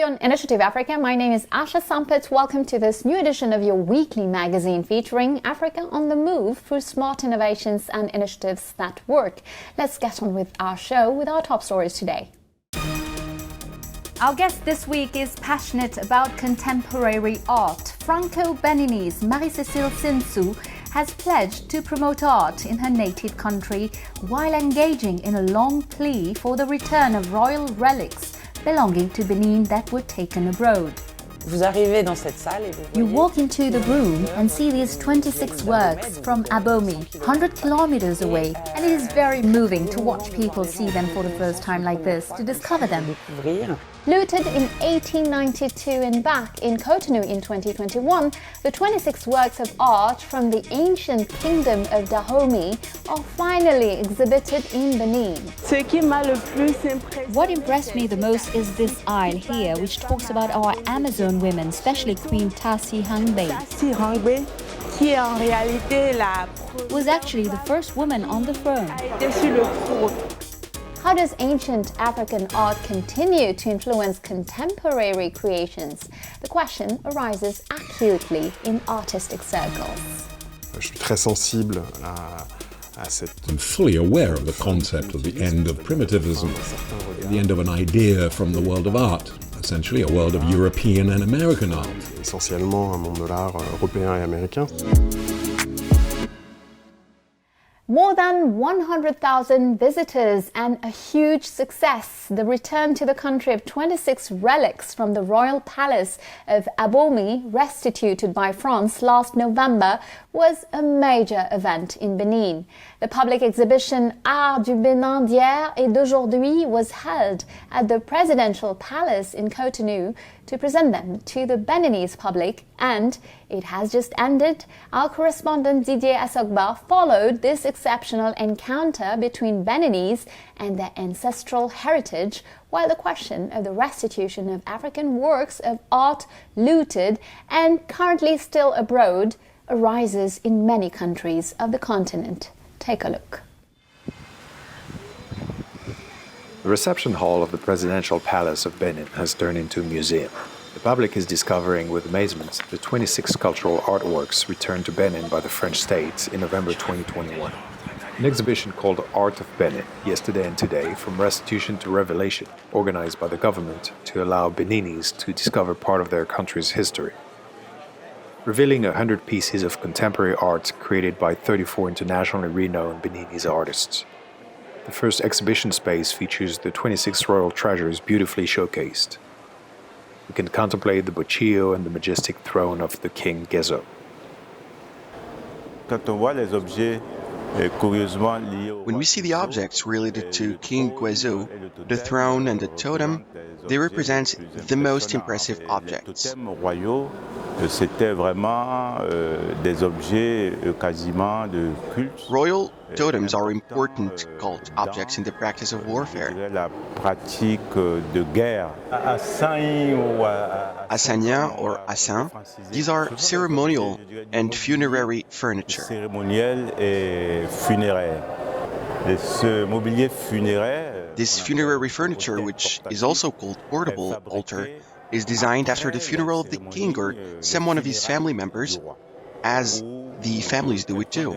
you're on Initiative Africa. My name is Asha Sampet. Welcome to this new edition of your weekly magazine featuring Africa on the move through smart innovations and initiatives that work. Let's get on with our show with our top stories today. Our guest this week is passionate about contemporary art. Franco-Beninese Marie-Cécile Sinsou has pledged to promote art in her native country while engaging in a long plea for the return of royal relics belonging to Benin that were taken abroad. You walk into the room and see these 26 works from Abomey, 100 kilometers away, and it is very moving to watch people see them for the first time like this, to discover them. Looted in 1892 and back in Cotonou in 2021, the 26 works of art from the ancient kingdom of Dahomey are finally exhibited in Benin. What impressed me the most is this aisle here, which talks about our Amazon women, especially Queen Tasi Hangbe. Was actually the first woman on the throne. How does ancient African art continue to influence contemporary creations? The question arises acutely in artistic circles. I'm fully aware of the concept of the end of primitivism, the end of an idea from the world of art, essentially a world of European and American art. Essentiellement un monde de l'art européen et américain. More than 100,000 visitors and a huge success. The return to the country of 26 relics from the royal palace of Abomey, restituted by France last November, was a major event in Benin. The public exhibition Art du Bénin d'hier et d'aujourd'hui was held at the Presidential Palace in Cotonou to present them to the Beninese public, and it has just ended. Our correspondent Didier Assogba followed this exceptional encounter between Beninese and their ancestral heritage, while the question of the restitution of African works of art looted and currently still abroad arises in many countries of the continent. Take a look. The reception hall of the Presidential Palace of Benin has turned into a museum. The public is discovering with amazement the 26 cultural artworks returned to Benin by the French state in November 2021. An exhibition called Art of Benin, Yesterday and Today, From Restitution to Revelation, organized by the government to allow Beninese to discover part of their country's history. Revealing 100 pieces of contemporary art created by 34 internationally renowned Beninese artists. The first exhibition space features the 26 royal treasures beautifully showcased. We can contemplate the Bochillo and the majestic throne of the King Gezo. When we see the objects related to King Guizhou, the throne and the totem, they represent the most impressive objects. Royal totems are important cult objects in the practice of warfare. Assigna or assin, these are ceremonial and funerary furniture. This funerary furniture, which is also called portable altar, is designed after the funeral of the king or someone of his family members, as the families do it too.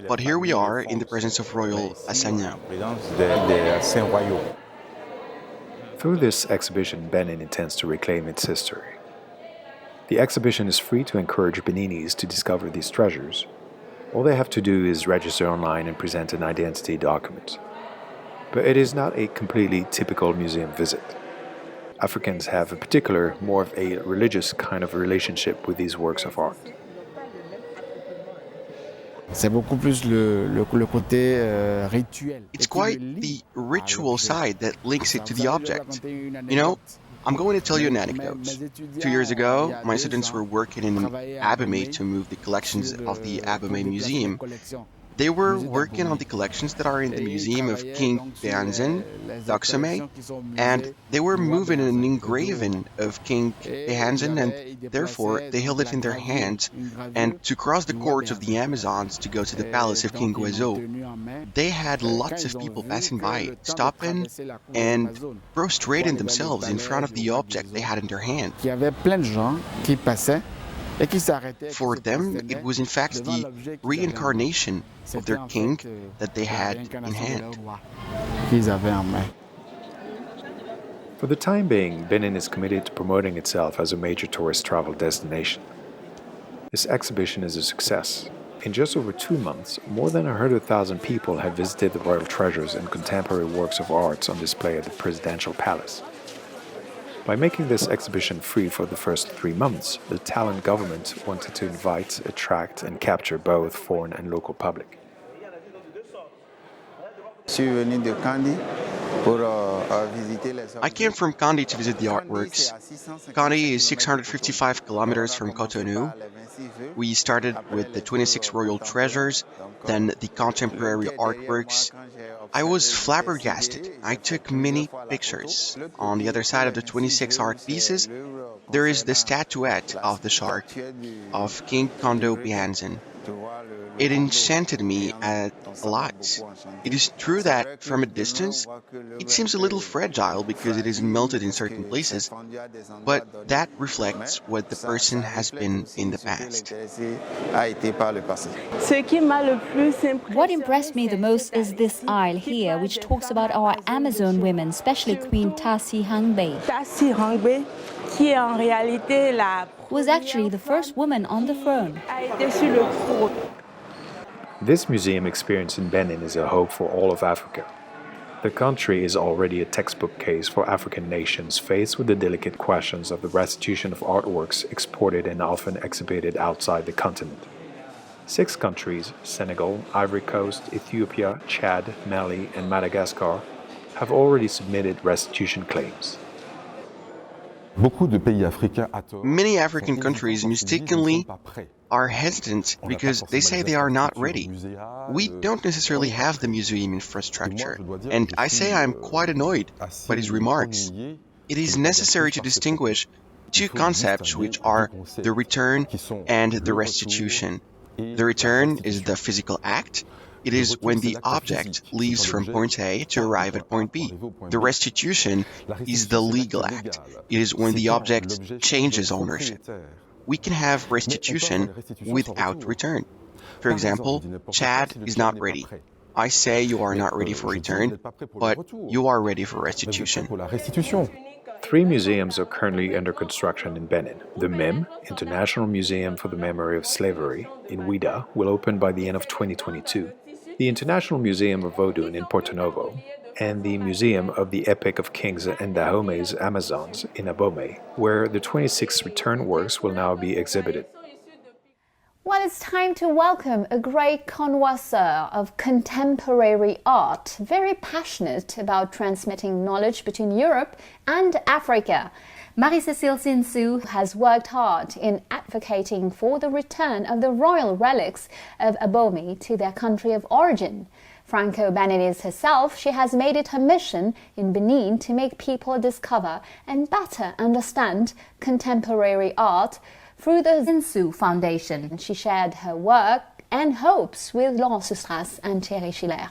But here we are in the presence of royal assigna. Through this exhibition, Benin intends to reclaim its history. The exhibition is free to encourage Beninese to discover these treasures. All they have to do is register online and present an identity document. But it is not a completely typical museum visit. Africans have in particular more of a religious kind of relationship with these works of art. It's quite the ritual side that links it to the object. You know, I'm going to tell you an anecdote. 2 years ago, my students were working in Abomey to move the collections of the Abomey Museum, They were working on the collections that are in the Museum of King Behanzin, Doxamay, and they were moving an engraving of King Behanzin, and therefore they held it in their hands. And to cross the gorge of the Amazons to go to the palace of King Guizhou, they had lots of people passing by, stopping and prostrating themselves in front of the object they had in their hand. For them, it was in fact the reincarnation of their king that they had in hand. For the time being, Benin is committed to promoting itself as a major tourist travel destination. This exhibition is a success. In just over 2 months, more than 100,000 people have visited the royal treasures and contemporary works of art on display at the Presidential Palace. By making this exhibition free for the first 3 months, the Talon government wanted to invite, attract and capture both foreign and local public. I came from Kandy to visit the artworks. Kandy is 655 kilometers from Cotonou. We started with the 26 royal treasures, then the contemporary artworks. I was flabbergasted. I took many pictures. On the other side of the 26 art pieces, there is the statuette of the shark of King Kondo Behanzin. It enchanted me a lot. It is true that from a distance, it seems a little fragile because it is melted in certain places, but that reflects what the person has been in the past. What impressed me the most is this aisle here, which talks about our Amazon women, especially Queen Tasi Hangbe, was actually the first woman on the throne. This museum experience in Benin is a hope for all of Africa. The country is already a textbook case for African nations faced with the delicate questions of the restitution of artworks exported and often exhibited outside the continent. 6 countries, Senegal, Ivory Coast, Ethiopia, Chad, Mali, and Madagascar, have already submitted restitution claims. Many African countries mistakenly are hesitant because they say they are not ready. We don't necessarily have the museum infrastructure, and I say I'm quite annoyed by his remarks. It is necessary to distinguish 2 concepts, which are the return and the restitution. The return is the physical act. It is when the object leaves from point A to arrive at point B. The restitution is the legal act. It is when the object changes ownership. We can have restitution without return. For example, Chad is not ready. I say you are not ready for return, but you are ready for restitution. 3 museums are currently under construction in Benin. The MIM, International Museum for the Memory of Slavery, in Ouida, will open by the end of 2022. The International Museum of Vodun in Porto Novo, and the Museum of the Epic of Kings and Dahome's Amazons in Abomey, where the 26 return works will now be exhibited. Well, it's time to welcome a great connoisseur of contemporary art, very passionate about transmitting knowledge between Europe and Africa. Marie-Cécile Zinsou has worked hard in advocating for the return of the royal relics of Abomey to their country of origin. Franco-Beninese herself, she has made it her mission in Benin to make people discover and better understand contemporary art through the Zinsou Foundation. She shared her work and hopes with Laurent Sustras and Thierry Schiller.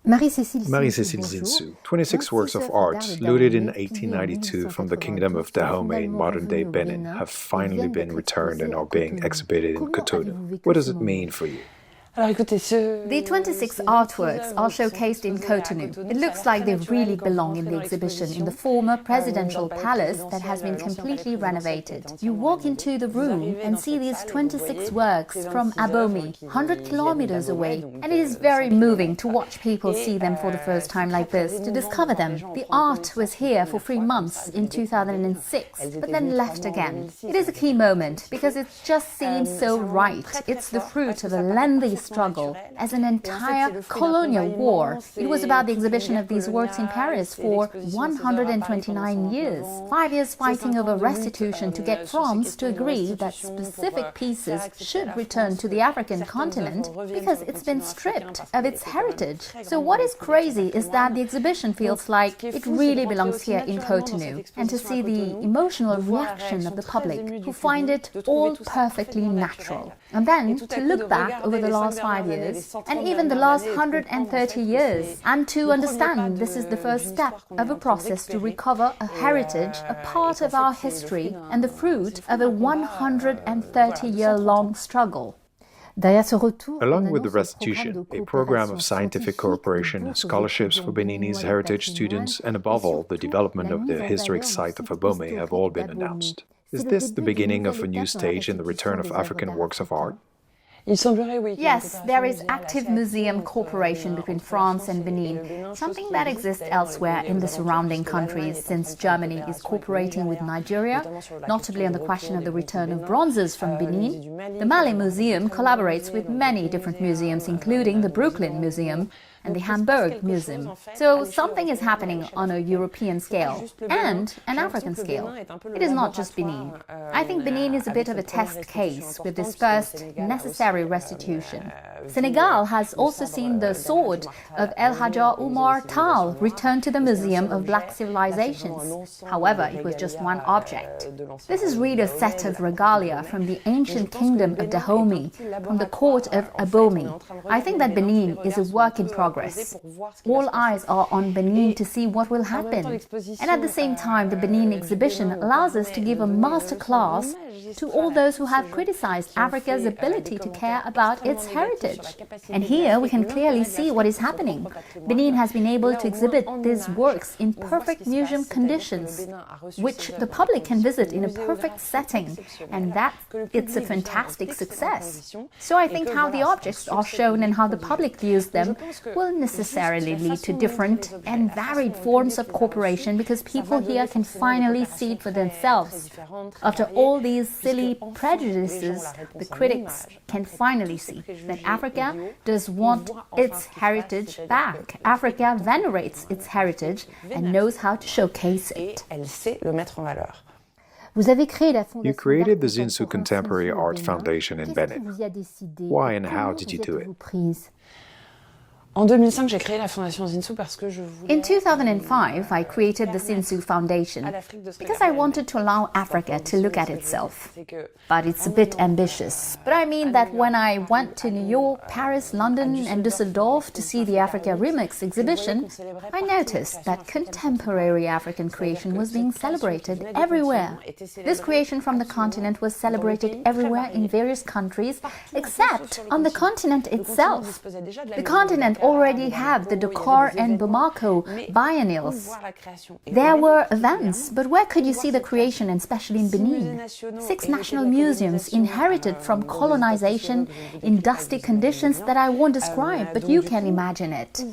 Marie-Cécile Zinsou, 26 works of art looted in 1892 from the Kingdom of Dahomey in modern-day Benin have finally been returned and are being exhibited in Cotonou. What does it mean for you? The 26 artworks are showcased in Cotonou. It looks like they really belong in the exhibition in the former presidential palace that has been completely renovated. You walk into the room and see these 26 works from Abomey, 100 kilometers away, and it is very moving to watch people see them for the first time like this, to discover them. The art was here for 3 months in 2006, but then left again. It is a key moment because it just seems so right. It's the fruit of a lengthy struggle as an entire colonial war. It was about the exhibition of these works in Paris for 129 years. 5 years fighting over restitution to get France to agree that specific pieces should return to the African continent because it's been stripped of its heritage. So what is crazy is that the exhibition feels like it really belongs here in Cotonou, and to see the emotional reaction of the public who find it all perfectly natural. And then to look back over the last 5 years and even the last 130 years and to understand this is the first step of a process to recover a heritage, a part of our history and the fruit of a 130-year-long struggle. Along with the restitution, a program of scientific cooperation, scholarships for Beninese heritage students, and above all, the development of the historic site of Abomey have all been announced. Is this the beginning of a new stage in the return of African works of art? Yes, there is active museum cooperation between France and Benin, something that exists elsewhere in the surrounding countries since Germany is cooperating with Nigeria, notably on the question of the return of bronzes from Benin. The Mali Museum collaborates with many different museums, including the Brooklyn Museum and the Hamburg Museum. So something is happening on a European scale and an African scale. It is not just Benin. I think Benin is a bit of a test case with this first necessary restitution. Senegal has also seen the sword of El Hadja Oumar Tall returned to the Museum of Black Civilizations. However, it was just one object. This is really a set of regalia from the ancient kingdom of Dahomey, from the court of Abomey. I think that Benin is a work in progress. All eyes are on Benin to see what will happen. And at the same time, the Benin exhibition allows us to give a master class to all those who have criticized Africa's ability to care about its heritage. And here we can clearly see what is happening. Benin has been able to exhibit these works in perfect museum conditions, which the public can visit in a perfect setting, and that it's a fantastic success. So I think how the objects are shown and how the public views them will necessarily lead to different and varied forms of cooperation, because people here can finally see it for themselves. After all these silly prejudices, the critics can finally see that Africa does want its heritage back. Africa venerates its heritage and knows how to showcase it. You created the Zinsou Contemporary Art Foundation in Benin. Why and how did you do it? En 2005, j'ai créé la Fondation Zinsou parce que je voulais... In 2005, I created the Zinsou Foundation because I wanted to allow Africa to look at itself. But it's a bit ambitious. But I mean that when I went to New York, Paris, London and Düsseldorf to see the Africa Remix exhibition, I noticed that contemporary African creation was being celebrated everywhere. This creation from the continent was celebrated everywhere in various countries, except on the continent itself. The continent already have the Dakar and Bamako biennials. There were events, but where could you see the creation, and especially in Benin? 6 national museums inherited from colonization in dusty conditions that I won't describe, but you can imagine it.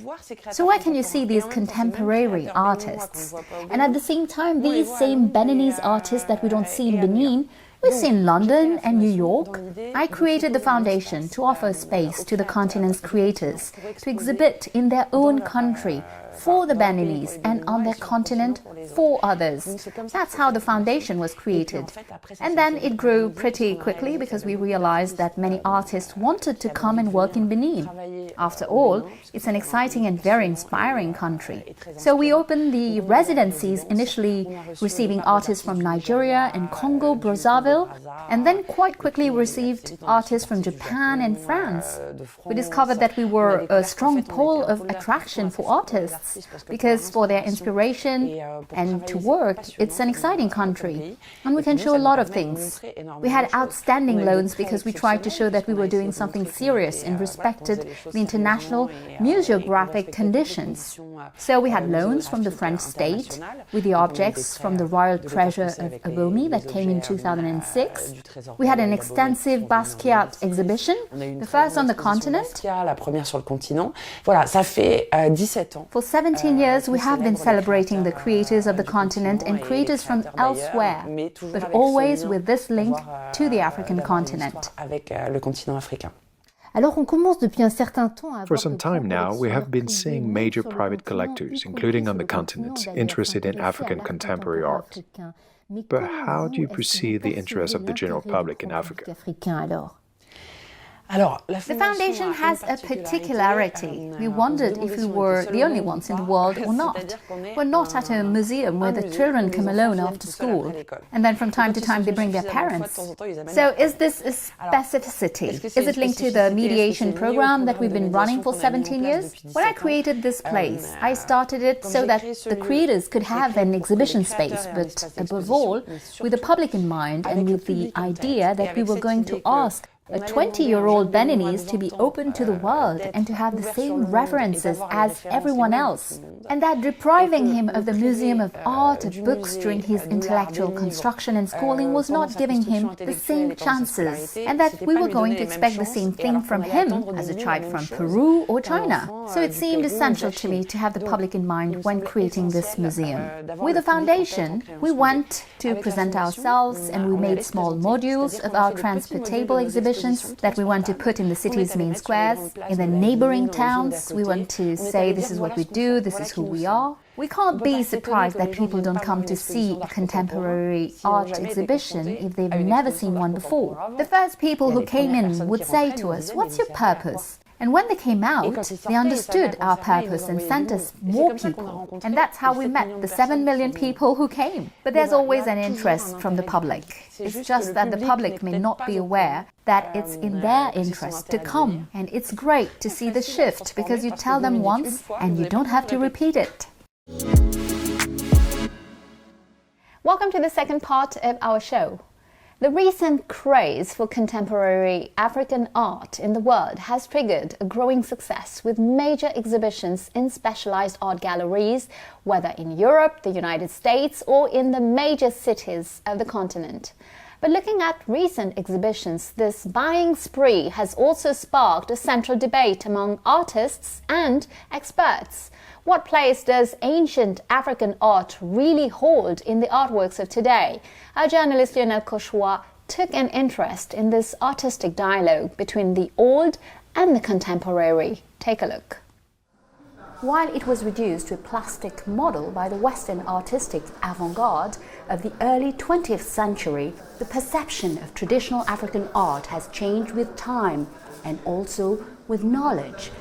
So where can you see these contemporary artists? And at the same time, these same Beninese artists that we don't see in Benin, we see in London and New York. I created the foundation to offer space to the continent's creators to exhibit in their own country for the Beninese and on their continent for others. That's how the foundation was created. And then it grew pretty quickly because we realized that many artists wanted to come and work in Benin. After all, it's an exciting and very inspiring country. So we opened the residencies, initially receiving artists from Nigeria and Congo, Brazzaville, and then quite quickly received artists from Japan and France. We discovered that we were a strong pole of attraction for artists, because for their inspiration and to work, it's an exciting country, and we can show a lot of things. We had outstanding loans because we tried to show that we were doing something serious and respected the international museographic conditions. So we had loans from the French state with the objects from the Royal Treasure of Abomey that came in 2006. We had an extensive Basquiat exhibition, the first on the continent. For 17 years, we have been celebrating the creators of the continent and creators from elsewhere, but always with this link to the African continent. For some time now, we have been seeing major private collectors, including on the continent, interested in African contemporary art. But how do you perceive the interest of the general public in Africa? The foundation has a particularity. We wondered if we were the only ones in the world or not. We're not at a museum where the children come alone after school, and then from time to time they bring their parents. So is this a specificity? Is it linked to the mediation program that we've been running for 17 years? When I created this place, I started it so that the creators could have an exhibition space, but above all, with the public in mind and with the idea that we were going to ask a 20-year-old Beninese to be open to the world and to have the same references as everyone else, and that depriving him of the Museum of Art, of books during his intellectual construction and schooling was not giving him the same chances, and that we were going to expect the same thing from him as a child from Peru or China. So it seemed essential to me to have the public in mind when creating this museum. With the foundation, we went to present ourselves and we made small modules of our transportable exhibitions that we want to put in the city's main squares. In the neighboring towns, we want to say this is what we do, this is who we are. We can't be surprised that people don't come to see a contemporary art exhibition if they've never seen one before. The first people who came in would say to us, "What's your purpose?" And when they came out, they understood our purpose and sent us more people. And that's how we met the 7 million people who came. But there's always an interest from the public. It's just that the public may not be aware that it's in their interest to come. And it's great to see the shift because you tell them once and you don't have to repeat it. Welcome to the second part of our show. The recent craze for contemporary African art in the world has triggered a growing success with major exhibitions in specialized art galleries, whether in Europe, the United States, or in the major cities of the continent. But looking at recent exhibitions, this buying spree has also sparked a central debate among artists and experts. What place does ancient African art really hold in the artworks of today? Our journalist Lionel Cauchois took an interest in this artistic dialogue between the old and the contemporary. Take a look. While it was reduced to a plastic model by the Western artistic avant-garde of the early 20th century, the perception of traditional African art has changed with time and also with knowledge.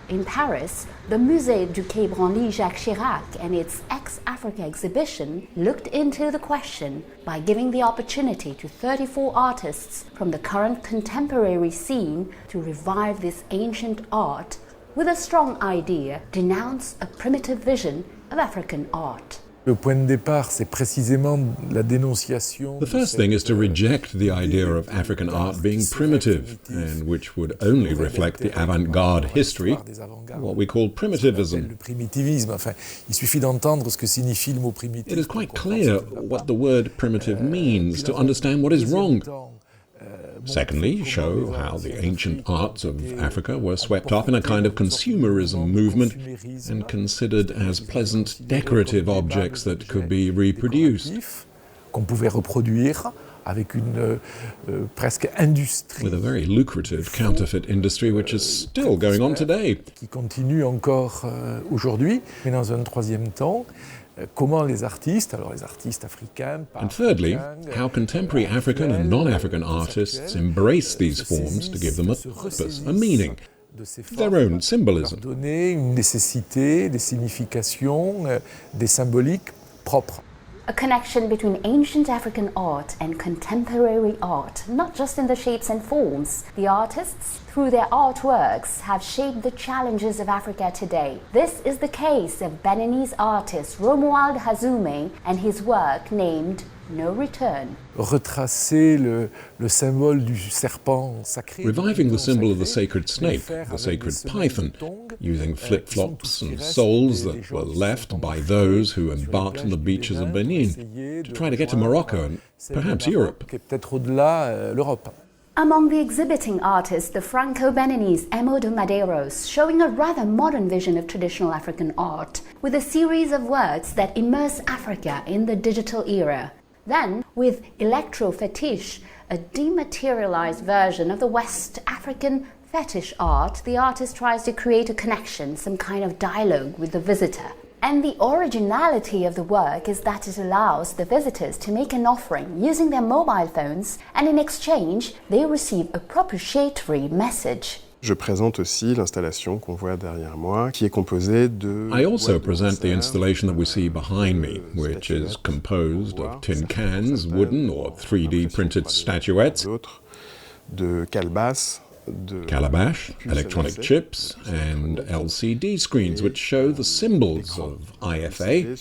In Paris, the Musée du Quai Branly Jacques Chirac and its Ex-Africa exhibition looked into the question by giving the opportunity to 34 artists from the current contemporary scene to revive this ancient art with a strong idea, denounce a primitive vision of African art. The first thing is to reject the idea of African art being primitive, and which would only reflect the avant-garde history, what we call primitivism. It is quite clear what the word primitive means to understand what is wrong. Secondly, show how the ancient arts of Africa were swept up in a kind of consumerism movement and considered as pleasant decorative objects that could be reproduced. With a very lucrative counterfeit industry which is still going on today. And thirdly, how contemporary African and non-African artists embrace these forms to give them a purpose, a meaning, their own symbolism. A connection between ancient African art and contemporary art, not just in the shapes and forms. The artists, through their artworks, have shaped the challenges of Africa today. This is the case of Beninese artist Romuald Hazoumé and his work named No Return. Reviving the symbol of the sacred snake, the sacred python, using flip-flops and soles that were left by those who embarked on the beaches of Benin to try to get to Morocco and perhaps Europe. Among the exhibiting artists, the Franco-Beninese Emo de Madeiros, showing a rather modern vision of traditional African art, with a series of works that immerse Africa in the digital era. Then, with Electro Fetiche, a dematerialized version of the West African Fetish art, the artist tries to create a connection, some kind of dialogue with the visitor. And the originality of the work is that it allows the visitors to make an offering using their mobile phones, and in exchange, they receive a propitiatory message. Je présente aussi l'installation qu'on voit derrière moi, qui est composée de... I also present the installation that we see behind me, which is composed of tin cans, wooden or 3D printed statuettes, de calebasse, calabash, electronic chips, and LCD screens which show the symbols of Ifa,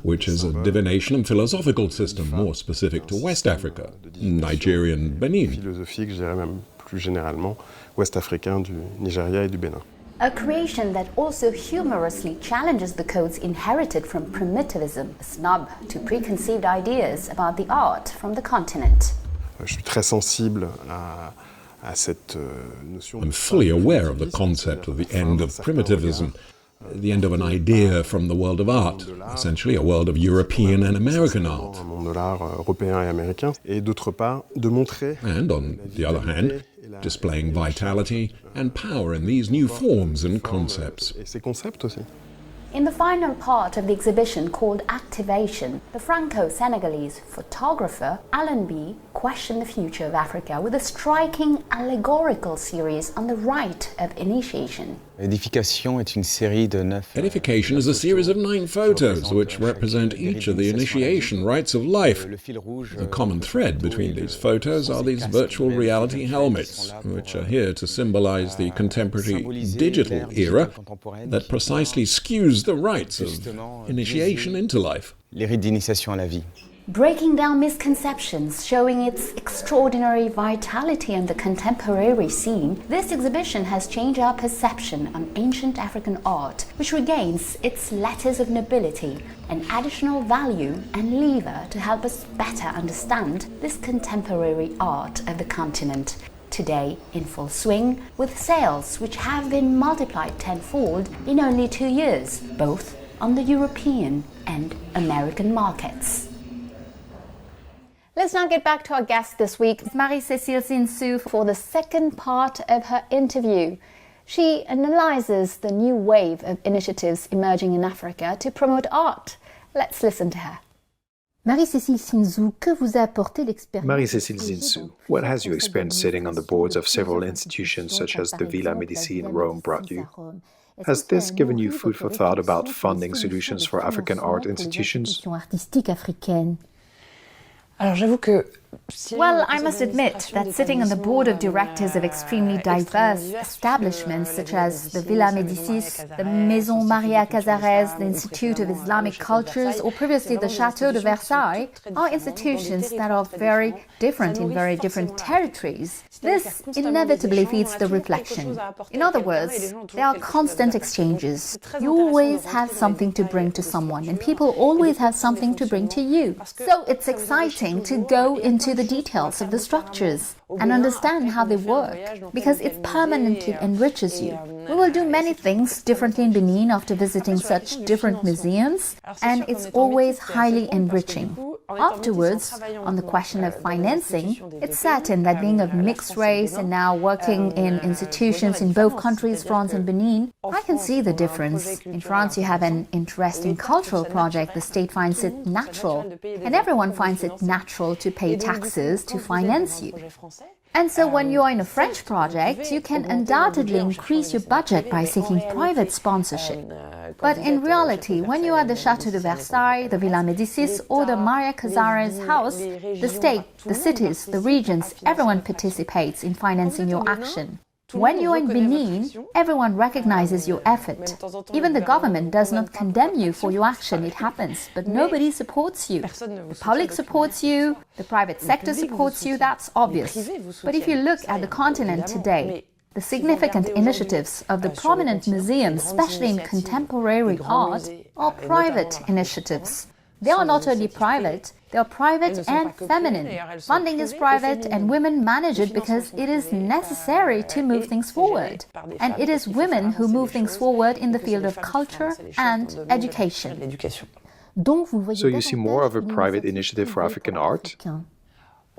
which is a divination and philosophical system more specific to West Africa, Nigeria and Benin. Philosophique, je dirais même plus généralement, ouest-africain du Nigeria et du Bénin. A creation that also humorously challenges the codes inherited from primitivism, a snub to preconceived ideas about the art from the continent. Je suis très sensible à cette notion. I'm fully aware of the concept of the end of primitivism, the end of an idea from the world of art, essentially a world of European and American art. Un monde de l'art européen et américain. Et d'autre part, de montrer... And on the other hand, displaying vitality and power in these new forms and concepts. Et ces concepts aussi. In the final part of the exhibition called Activation, the Franco-Senegalese photographer Alan B questioned the future of Africa with a striking allegorical series on the rite of initiation. Edification is a series of 9 photos which represent each of the initiation rites of life. The common thread between these photos are these virtual reality helmets, which are here to symbolize the contemporary digital era that precisely skews the rites of initiation into life. Breaking down misconceptions, showing its extraordinary vitality on the contemporary scene, this exhibition has changed our perception on ancient African art, which regains its letters of nobility, an additional value and lever to help us better understand this contemporary art of the continent. Today in full swing, with sales which have been multiplied tenfold in only 2 years, both on the European and American markets. Let's now get back to our guest this week, Marie-Cécile Zinsou, for the second part of her interview. She analyzes the new wave of initiatives emerging in Africa to promote art. Let's listen to her. Marie-Cécile Zinsou, que vous a apporté l'expérience? Marie-Cécile Zinsou, what has your experience sitting on the boards of several institutions such as the Villa Medici in Rome brought you? Has this given you food for thought about funding solutions for African art institutions? Well, I must admit that sitting on the board of directors of extremely diverse establishments such as the Villa Médicis, the Maison Maria Casares, the Institute of Islamic Cultures, or previously the Château de Versailles, are institutions that are very different in very different territories. This inevitably feeds the reflection. In other words, there are constant exchanges. You always have something to bring to someone, and people always have something to bring to you. So it's exciting to go into the details of the structures and understand how they work, because it permanently enriches you. We will do many things differently in Benin after visiting such different museums, and it's always highly enriching. Afterwards, on the question of financing, it's certain that being of mixed race and now working in institutions in both countries, France and Benin, I can see the difference. In France, you have an interesting cultural project, the state finds it natural, and everyone finds it natural to pay taxes to finance you. And so when you are in a French project, you can undoubtedly increase your budget by seeking private sponsorship. But in reality, when you are at the Château de Versailles, the Villa Médicis, or the Maria Casares house, the state, the cities, the regions, everyone participates in financing your action. When you are in Benin, everyone recognizes your effort. Even the government does not condemn you for your action, it happens, but nobody supports you. The public supports you, the private sector supports you, that's obvious. But if you look at the continent today, the significant initiatives of the prominent museums, especially in contemporary art, are private initiatives. They are not only private, they are private and feminine. Funding is private and women manage it because it is necessary to move things forward. And it is women who move things forward in the field of culture and education. So you see more of a private initiative for African art?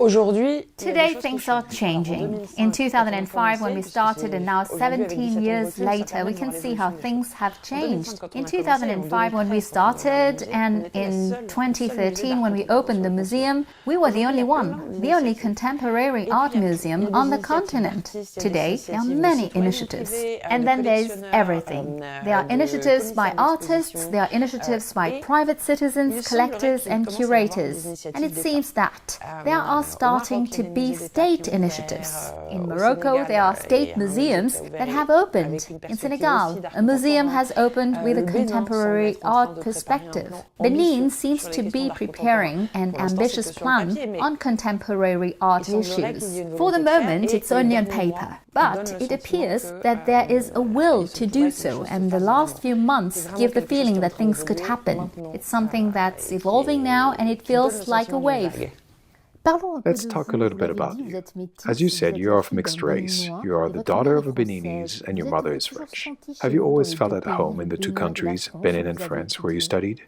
Today things are changing. In 2005 when we started and now 17 years later we can see how things have changed. In 2005 when we started and in 2013 when we opened the museum, we were the only one, the only contemporary art museum on the continent. Today there are many initiatives. And then there's everything. There are initiatives by artists, there are initiatives by private citizens, collectors and curators. And it seems that there are starting to be state initiatives. In Morocco, there are state museums that have opened. In Senegal, a museum has opened with a contemporary art perspective. Benin seems to be preparing an ambitious plan on contemporary art issues. For the moment, it's only on paper, but it appears that there is a will to do so, and the last few months give the feeling that things could happen. It's something that's evolving now, and it feels like a wave. Let's talk a little bit about you. As you said, you're of mixed race. You are the daughter of a Beninese and your mother is French. Have you always felt at home in the two countries, Benin and France, where you studied?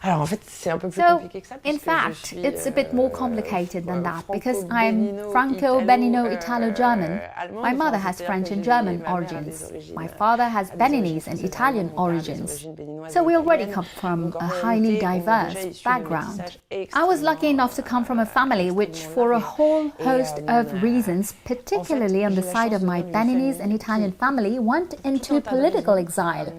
So, in fact, it's a bit more complicated than that because I'm Franco-Benino-Italo-German. My mother has French and German origins. My father has Beninese and Italian origins. So we already come from a highly diverse background. I was lucky enough to come from a family which, for a whole host of reasons, particularly on the side of my Beninese and Italian family, went into political exile.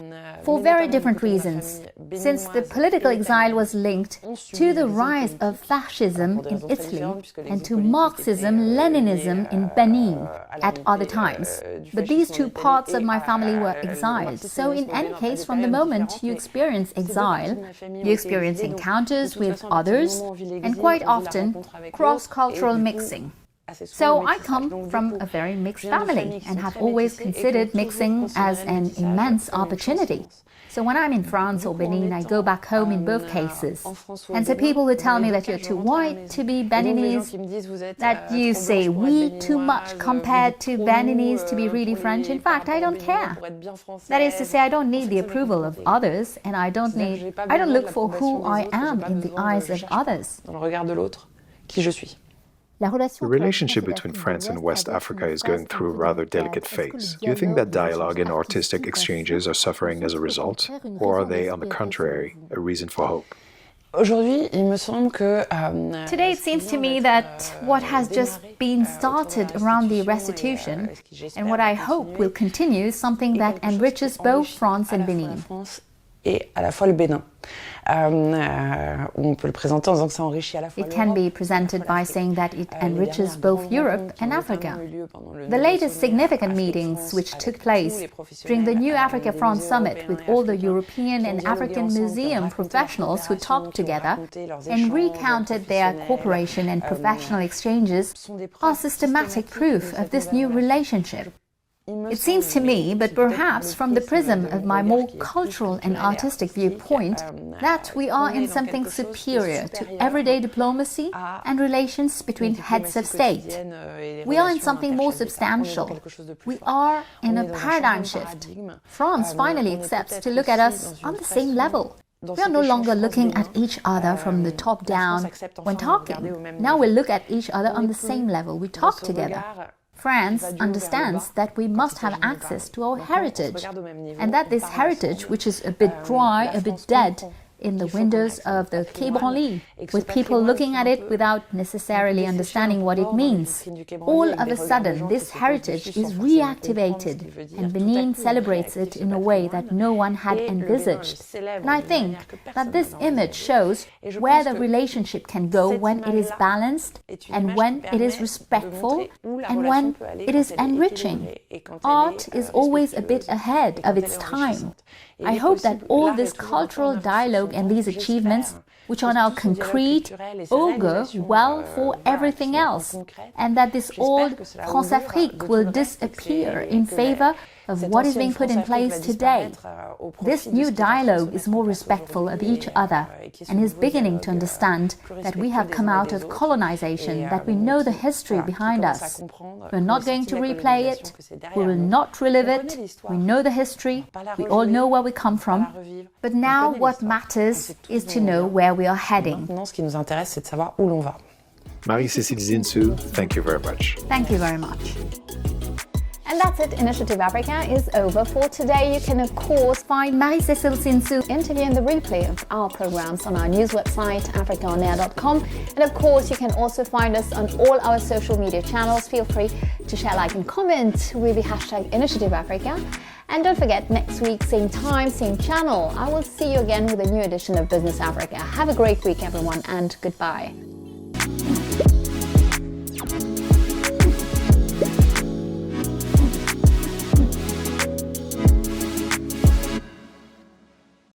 For very different reasons. Since the political exile was linked to the rise of fascism in Italy and to Marxism-Leninism in Benin at other times. But these two parts of my family were exiled. So in any case, from the moment you experience exile, you experience encounters with others and quite often cross-cultural mixing. So I come from a very mixed family and have always considered mixing as an immense opportunity. So when I'm in France or Benin, I go back home in both cases. And so people will tell me that you're too white to be Beninese, that you say we too much compared to Beninese to be really French. In fact, I don't care. That is to say, I don't need the approval of others, and I don't look for who I am in the eyes of others. The relationship between France and West Africa is going through a rather delicate phase. Do you think that dialogue and artistic exchanges are suffering as a result, or are they, on the contrary, a reason for hope? Today it seems to me that what has just been started around the restitution, and what I hope will continue, is something that enriches both France and Benin. It can be presented by saying that it enriches both Europe and Africa. The latest significant meetings which took place during the New Africa-France Summit with all the European and African museum professionals who talked together and recounted their cooperation and professional exchanges are systematic proof of this new relationship. It seems to me, but perhaps from the prism of my more cultural and artistic viewpoint, that we are in something superior to everyday diplomacy and relations between heads of state. We are in something more substantial. We are in a paradigm shift. France finally accepts to look at us on the same level. We are no longer looking at each other from the top down when talking. Now we look at each other on the same level. We talk together. France understands that we must have access to our heritage, and that this heritage, which is a bit dry, a bit dead, in the windows of the Quai Branly, with people looking at it without necessarily understanding what it means. All of a sudden, this heritage is reactivated, and Benin celebrates it in a way that no one had envisaged. And I think that this image shows where the relationship can go when it is balanced, and when it is respectful, and when it is enriching. Art is always a bit ahead of its time. I hope that all this cultural dialogue and these achievements, which are now concrete, augur well for everything else, and that this old France-Afrique will disappear in favor of what is being put in place today. This new dialogue is more respectful of each other and is beginning to understand that we have come out of colonization, that we know the history behind us. We're not going to replay it, we will not relive it, we know the history, we all know where we come from, but now what matters is to know where we are heading. Marie-Cécile Zinsou, thank you very much. Thank you very much. And that's it. Initiative Africa is over for today. You can, of course, find Marie-Cécile Zinsou interview and the replay of our programs on our news website, africaonair.com. And of course, you can also find us on all our social media channels. Feel free to share, like, and comment with the hashtag Initiative Africa. And don't forget, next week, same time, same channel, I will see you again with a new edition of Business Africa. Have a great week, everyone, and goodbye.